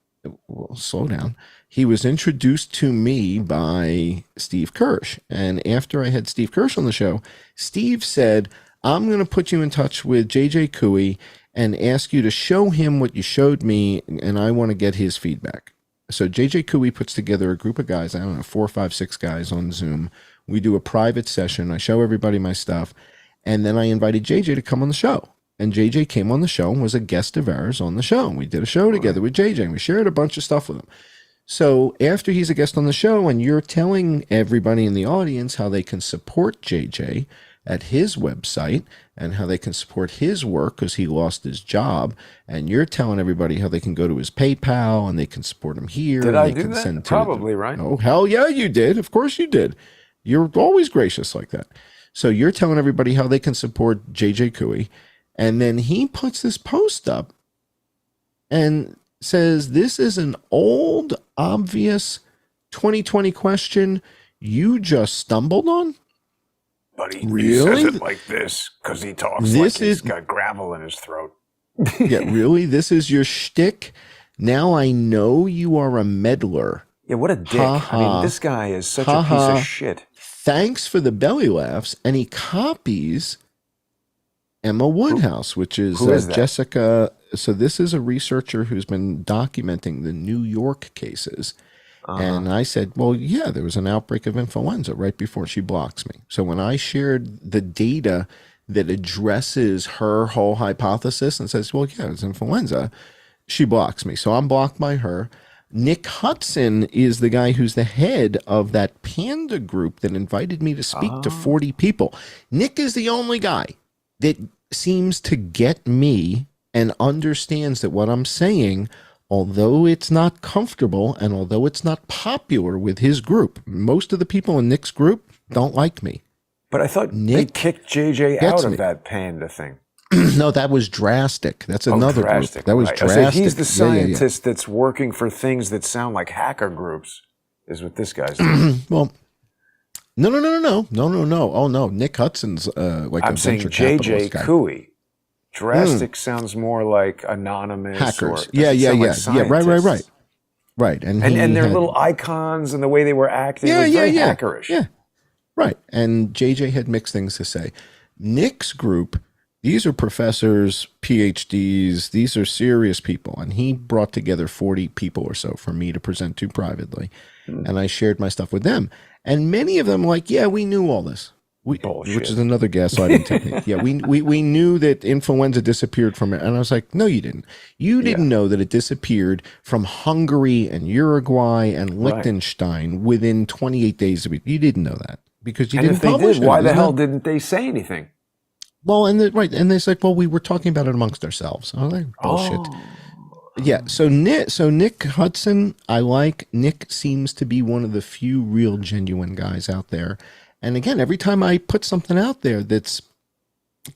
Well, slow down. He was introduced to me by Steve Kirsch. And after I had Steve Kirsch on the show, Steve said, I'm going to put you in touch with JJ Cooey and ask you to show him what you showed me, and I want to get his feedback. So JJ Cooey puts together a group of guys, I don't know, 4, 5, 6 guys on Zoom. We do a private session. I show everybody my stuff, and then I invited JJ to come on the show. And JJ came on the show and was a guest of ours on the show. And we did a show together with JJ, and we shared a bunch of stuff with him. So after he's a guest on the show and you're telling everybody in the audience how they can support JJ at his website and how they can support his work because he lost his job, and you're telling everybody how they can go to his PayPal and they can support him here. Did and I they do can that? send Probably, right? Oh, hell yeah, you did. Of course you did. You're always gracious like that. So you're telling everybody how they can support JJ Cooey. And then he puts this post up and says, this is an old, obvious 2020 question you just stumbled on? But he Really? says it like this because he talks like he's got gravel in his throat. Yeah, really? This is your shtick? Now I know you are a meddler. Yeah, what a dick. I mean, this guy is such a piece of shit. Thanks for the belly laughs. And he copies Emma Woodhouse, which is Jessica. So this is a researcher who's been documenting the New York cases. And I said, well, yeah, there was an outbreak of influenza right before she blocks me. So when I shared the data that addresses her whole hypothesis and says, well, yeah, it's influenza, she blocks me. So I'm blocked by her. Nick Hudson is the guy who's the head of that panda group that invited me to speak to 40 people. Nick is the only guy that seems to get me and understands that what I'm saying, although it's not comfortable and although it's not popular with his group, most of the people in Nick's group don't like me. But I thought they kicked JJ out of that panda thing. No, that was drastic. That's another group. That was drastic. So he's the scientist that's working for things that sound like hacker groups, is what this guy's doing. Well, no. Oh, no. Nick Hudson's like I'm saying JJ Cooey. Drastic sounds more like anonymous. Hackers. Or, Right. Right. And their little icons and the way they were acting was very hackerish. Yeah. Right. And JJ had mixed things to say. Nick's group, these are professors, PhDs, these are serious people. And he brought together 40 people or so for me to present to privately. And I shared my stuff with them. And many of them like, yeah, we knew all this. Which is another gaslighting technique. Yeah, we knew that influenza disappeared from it. And I was like, no, you didn't. You didn't know that it disappeared from Hungary and Uruguay and Liechtenstein within 28 days of it. You didn't know that because you didn't publish it. Why the hell didn't they say anything? Well, and they're like, well, we were talking about it amongst ourselves. I was like, bullshit. Yeah, so Nick Hudson, I like. Nick seems to be one of the few real genuine guys out there. And again, every time I put something out there that's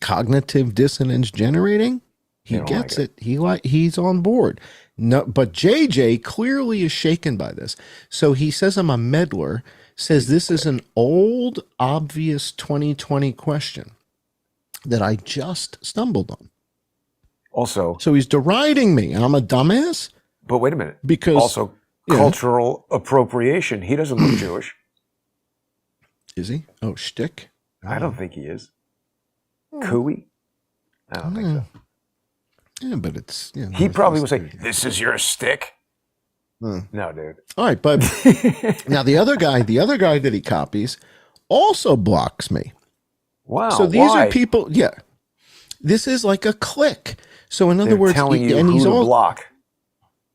cognitive dissonance generating, he gets it. He's on board. No, but JJ clearly is shaken by this. So he says I'm a meddler, says this is an old, obvious 2020 question that I just stumbled on. Also, so he's deriding me. I'm a dumbass? But wait a minute. Because also cultural appropriation. He doesn't look Jewish. Is he? Oh, shtick? I don't think he is. Cooey? I don't think so. Yeah, but it's... he probably would say, this is your stick? No, dude. All right, but now the other guy that he copies also blocks me. Wow, so these are people... Yeah. This is like a clique. So in other words... telling you who to block.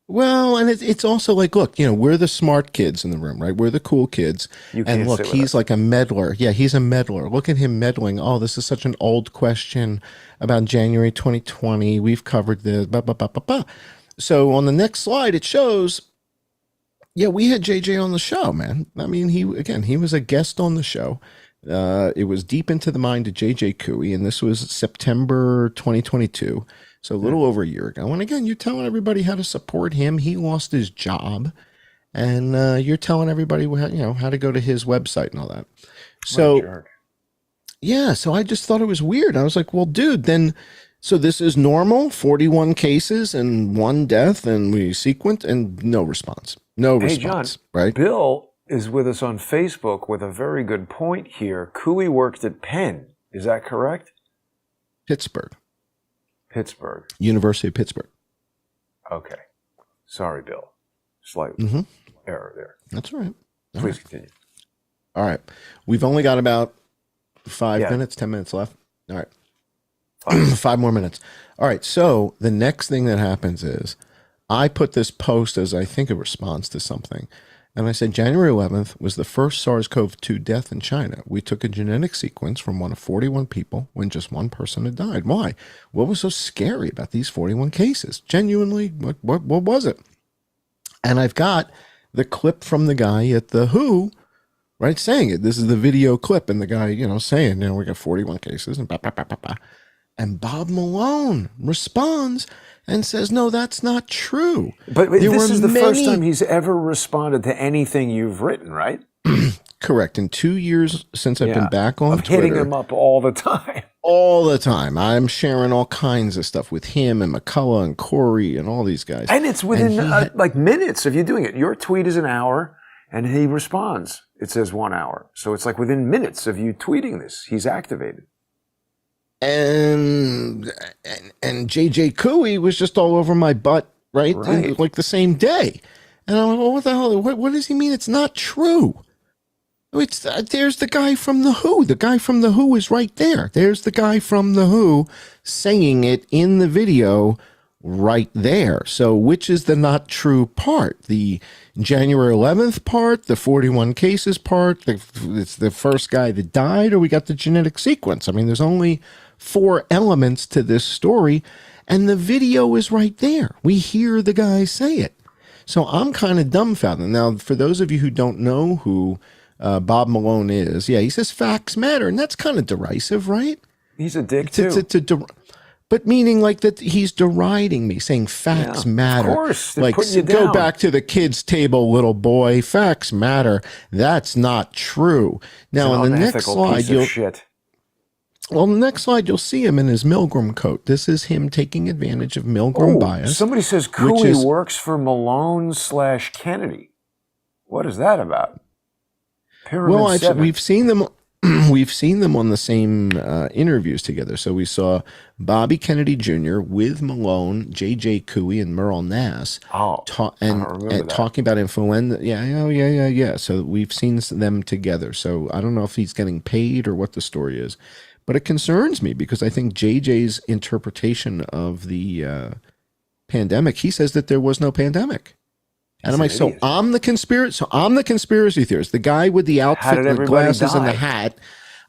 Well, and it's also like, look, we're the smart kids in the room, right? We're the cool kids. And look, he's like a meddler. Yeah, he's a meddler. Look at him meddling. Oh, this is such an old question about January 2020. We've covered this. Blah, blah, blah, blah, blah. So on the next slide, it shows, we had JJ on the show, man. I mean, he was a guest on the show. It was deep into the mind of J.J. Couey, and this was September 2022, so a little over a year ago. And again, you're telling everybody how to support him. He lost his job, and you're telling everybody how to go to his website and all that. So, yeah, so I just thought it was weird. I was like, well, dude, then, so this is normal, 41 cases and 1 death, and we sequenced, and no response. No response, John, right? Bill is with us on Facebook with a very good point here. Couey worked at Penn. Is that correct? Pittsburgh. University of Pittsburgh. Okay. Sorry, Bill. Slight error there. That's all right. Please continue. All right. We've only got about 5 minutes, 10 minutes left. All right. 5 more minutes. All right. So the next thing that happens is I put this post as I think a response to something. And I said, January 11th was the first SARS-CoV-2 death in China. We took a genetic sequence from one of 41 people when just one person had died. Why? What was so scary about these 41 cases? Genuinely, what was it? And I've got the clip from the guy at the WHO, right, saying it. This is the video clip, and the guy, saying, we got 41 cases, and And Bob Malone responds and says, no, that's not true. But this is the first time he's ever responded to anything you've written, right? Correct. In 2 years since I've been back on Twitter. Hitting him up all the time. All the time. I'm sharing all kinds of stuff with him and McCullough and Corey and all these guys. And it's within minutes of you doing it. Your tweet is an hour, and he responds. It says 1 hour. So it's like within minutes of you tweeting this, he's activated. And J.J. Couey was just all over my butt, right? Like the same day. And I'm like, well, what the hell? What does he mean? It's not true. There's the guy from the WHO. The guy from the WHO is right there. There's the guy from the WHO saying it in the video right there. So which is the not true part? The January 11th part, the 41 cases part, it's the first guy that died, or we got the genetic sequence? I mean, there's only 4 elements to this story, and the video is right there. We hear the guy say it. So I'm kind of dumbfounded. Now, for those of you who don't know who Bob Malone is, he says facts matter, and that's kind of derisive, right? He's a dick, too. But meaning like that he's deriding me, saying facts matter. Of course. Like, go back to the kids' table, little boy. Facts matter. That's not true. Now, on the next slide, you'll see him in his Milgram coat. This is him taking advantage of Milgram bias. Somebody says Couey works for Malone/Kennedy. What is that about? We've seen them. We've seen them on the same interviews together. So we saw Bobby Kennedy Jr. with Malone, J.J. Couey, and Merle Nass talking about influenza. Yeah. So we've seen them together. So I don't know if he's getting paid or what the story is. But it concerns me because I think JJ's interpretation of the pandemic, he says that there was no pandemic. And I'm like, I'm the conspiracy theorist, the guy with the outfit and the glasses and the hat.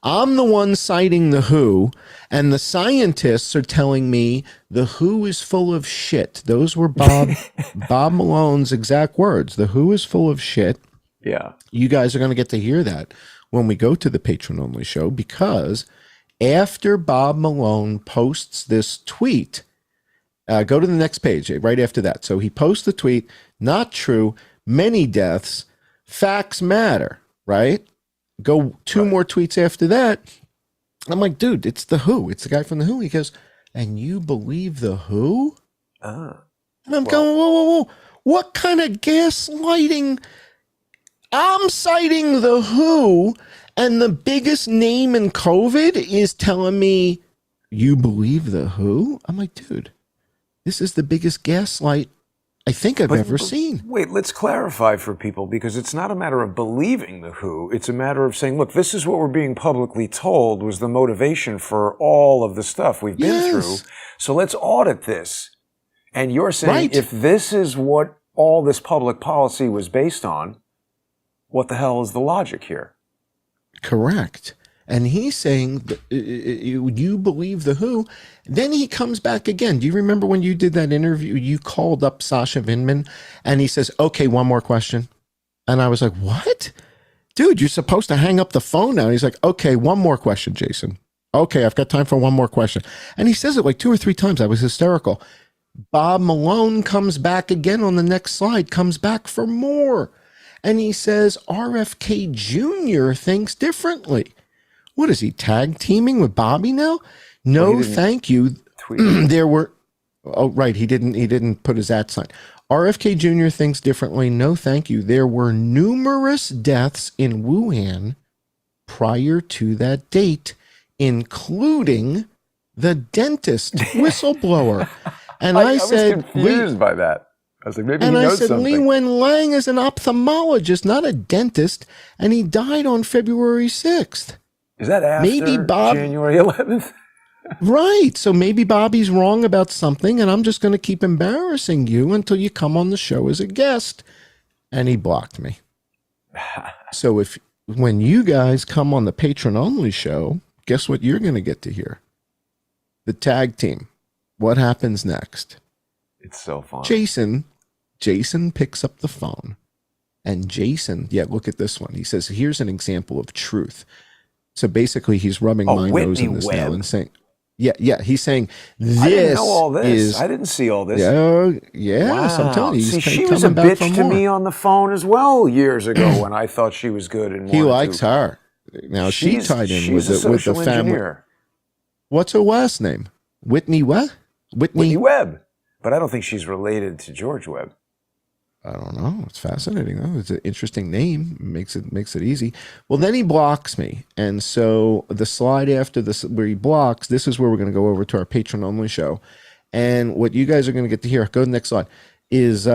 I'm the one citing the WHO, and the scientists are telling me the WHO is full of shit. Those were Bob Malone's exact words. The WHO is full of shit. Yeah. You guys are going to get to hear that when we go to the patron-only show, because after Bob Malone posts this tweet, go to the next page right after that. So he posts the tweet, not true, many deaths, facts matter, right? Go 2 more tweets after that. I'm like, dude, it's the WHO. It's the guy from the WHO. He goes, and you believe the WHO? And I'm going, whoa. What kind of gaslighting? I'm citing the WHO, and the biggest name in COVID is telling me you believe the WHO? I'm like, dude, this is the biggest gaslight I think I've ever seen. Wait, let's clarify for people, because it's not a matter of believing the WHO. It's a matter of saying, look, this is what we're being publicly told was the motivation for all of the stuff we've been through. So let's audit this. And you're saying, if this is what all this public policy was based on, what the hell is the logic here? Correct. And he's saying, you believe the WHO. Then he comes back again. Do you remember when you did that interview? You called up Sasha Vinman, and he says, okay, one more question. And I was like, what? dude, you're supposed to hang up the phone now. And he's like, okay, one more question, Jason. Okay, I've got time for one more question. And he says it like 2 or 3 times. I was hysterical. Bob Malone comes back again on the next slide, comes back for more. And he says RFK Jr. thinks differently. What is he, tag teaming with Bobby now? No, thank you. There were, oh, right, he didn't put his @ sign. RFK Jr. thinks differently. No, thank you. There were numerous deaths in Wuhan prior to that date, including the dentist whistleblower. And I said, was confused by that. I was like, maybe he knows something. Li Wenliang is an ophthalmologist, not a dentist, and he died on February 6th. Is that after January 11th? Right. So maybe Bobby's wrong about something, and I'm just going to keep embarrassing you until you come on the show as a guest. And he blocked me. So when you guys come on the patron-only show, guess what you're going to get to hear? The tag team. What happens next? It's so fun. Jason picks up the phone, and Jason, look at this one. He says, here's an example of truth. So basically he's rubbing my nose in this now and saying, he's saying this I didn't know all this. I didn't see all this. Yeah, wow. So I'm telling you, see, she was a bitch to me on the phone as well years ago when I thought she was good and he likes her. Now she tied in with the family. What's her last name? Whitney what? Whitney Webb. But I don't think she's related to George Webb. I don't know. It's fascinating though. It's an interesting name. Makes it easy. Well, then he blocks me. And so the slide after this where he blocks, this is where we're going to go over to our patron only show. And what you guys are going to get to hear, go to the next slide, is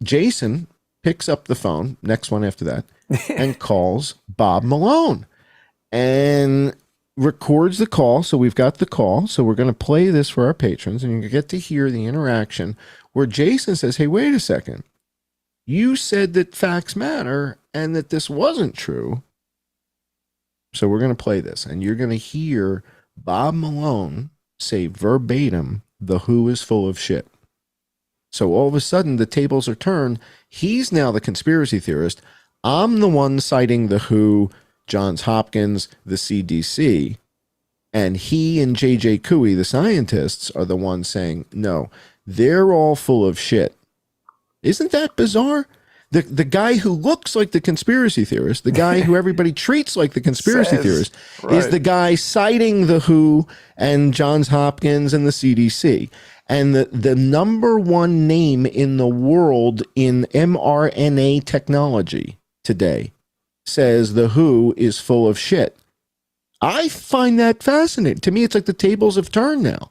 Jason picks up the phone, next one after that, and calls Bob Malone and records the call. So we've got the call. So we're going to play this for our patrons, and you get to hear the interaction where Jason says, hey, wait a second. You said that facts matter and that this wasn't true. So we're going to play this, and you're going to hear Bob Malone say verbatim, the WHO is full of shit. So all of a sudden, the tables are turned. He's now the conspiracy theorist. I'm the one citing the WHO, Johns Hopkins, the CDC, and he and J.J. Couey, the scientists, are the ones saying, no, they're all full of shit. Isn't that bizarre? The guy who looks like the conspiracy theorist, the guy who everybody treats like the conspiracy theorist, is the guy citing the WHO and Johns Hopkins and the CDC. And the number one name in the world in mRNA technology today says the WHO is full of shit. I find that fascinating. To me, it's like the tables have turned now.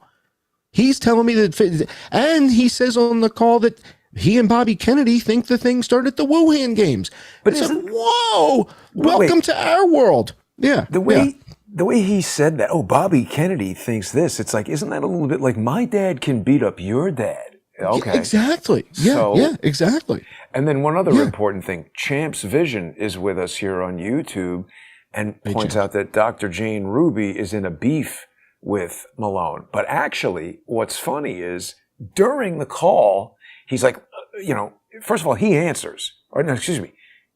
He's telling me that, and he says on the call that he and Bobby Kennedy think the thing started at the Wuhan games. But it's like, whoa, welcome to our world. Yeah. The way he said that, Bobby Kennedy thinks this, it's like, isn't that a little bit like my dad can beat up your dad? Okay. Yeah, exactly. Yeah, exactly. And then one other important thing, Champ's Vision is with us here on YouTube and points out that Dr. Jane Ruby is in a beef with Malone. But actually, what's funny is during the call, he's like, first of all, he answers,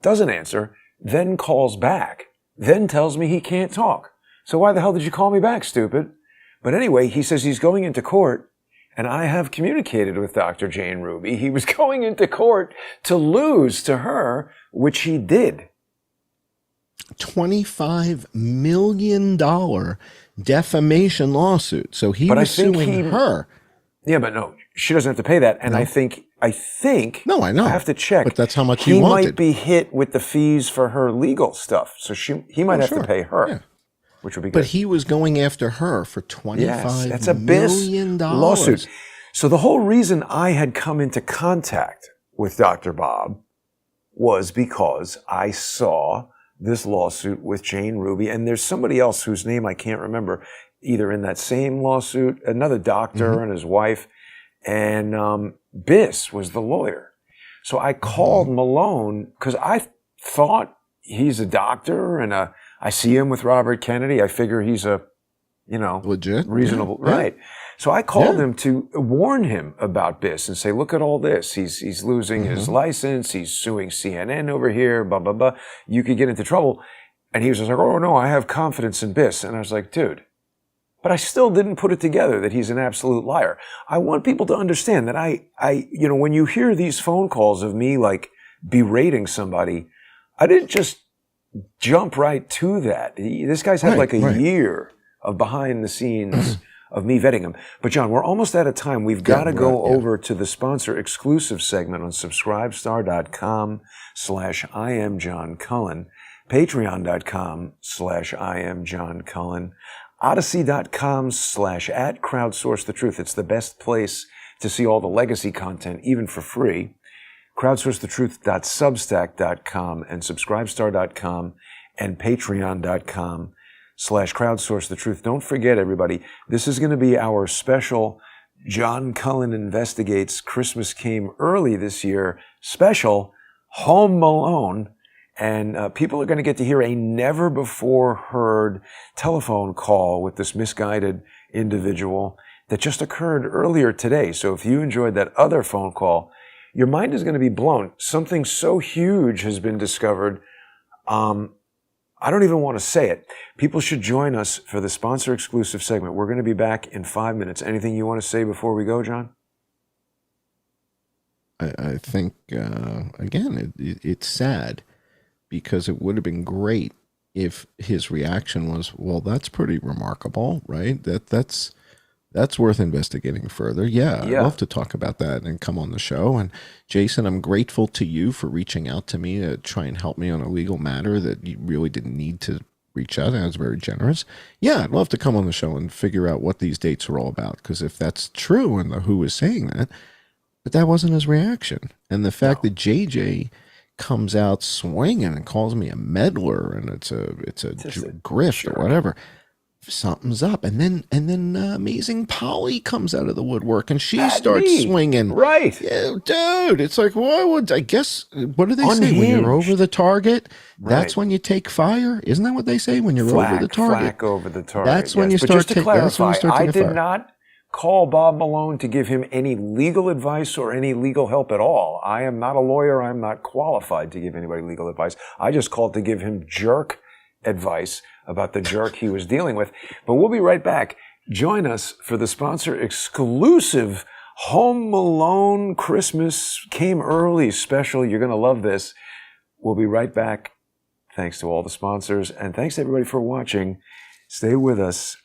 doesn't answer, then calls back, then tells me he can't talk. So why the hell did you call me back, stupid? But anyway, he says he's going into court, and I have communicated with Dr. Jane Ruby. He was going into court to lose to her, which he did. $25 million defamation lawsuit. So he was suing her. Yeah, but no, she doesn't have to pay that. And no. I think. No, I know. I have to check. But that's how much he wanted. He might be hit with the fees for her legal stuff. So he might have to pay her, which would be good. But he was going after her for $25 million lawsuit. So the whole reason I had come into contact with Dr. Bob was because I saw this lawsuit with Jane Ruby, and there's somebody else whose name I can't remember, either in that same lawsuit, another doctor and his wife, and Biss was the lawyer. So I called Malone because I thought he's a doctor, and I see him with Robert Kennedy. I figure he's a legit, reasonable, yeah. right? So I called him to warn him about this and say, look at all this. He's losing his license. He's suing CNN over here, blah, blah, blah. You could get into trouble. And he was just like, oh, no, I have confidence in BIS. And I was like, dude, but I still didn't put it together that he's an absolute liar. I want people to understand that when you hear these phone calls of me like berating somebody, I didn't just jump right to that. This guy's had like a year of behind the scenes of me vetting him. But John, we're almost out of time. We've got to go over to the sponsor exclusive segment on subscribestar.com/IamJohnCullen, patreon.com/IamJohnCullen, odyssey.com/@crowdsourcethetruth. It's the best place to see all the legacy content, even for free. crowdsourcethetruth.substack.com and subscribestar.com and patreon.com/crowdsourcethetruth. Don't forget, everybody, this is going to be our special John Cullen Investigates Christmas Came Early this year special, Home Malone. And people are going to get to hear a never-before-heard telephone call with this misguided individual that just occurred earlier today. So if you enjoyed that other phone call, your mind is going to be blown. Something so huge has been discovered. I don't even want to say it. People should join us for the sponsor exclusive segment. We're going to be back in 5 minutes. Anything you want to say before we go, John? I think, again, it's sad because it would have been great if his reaction was, well, that's pretty remarkable, right? That's worth investigating further. Yeah, I'd love to talk about that and come on the show. And Jason, I'm grateful to you for reaching out to me to try and help me on a legal matter that you really didn't need to reach out. I was very generous. Yeah, I'd love to come on the show and figure out what these dates are all about. Because if that's true and the WHO is saying that, but that wasn't his reaction. And the fact that JJ comes out swinging and calls me a meddler and it's a grift or whatever, something's up. And then amazing Polly comes out of the woodwork and she starts swinging. Right. Yeah, dude, it's like, what do they say? When you're over the target, that's when you take fire. Isn't that what they say? When you're over the target. Flak over the target. That's when you start taking fire. I did not call Bob Malone to give him any legal advice or any legal help at all. I am not a lawyer. I'm not qualified to give anybody legal advice. I just called to give him jerk advice about the jerk he was dealing with. But we'll be right back. Join us for the sponsor exclusive Home Malone Christmas Came Early special. You're going to love this. We'll be right back. Thanks to all the sponsors and thanks to everybody for watching. Stay with us.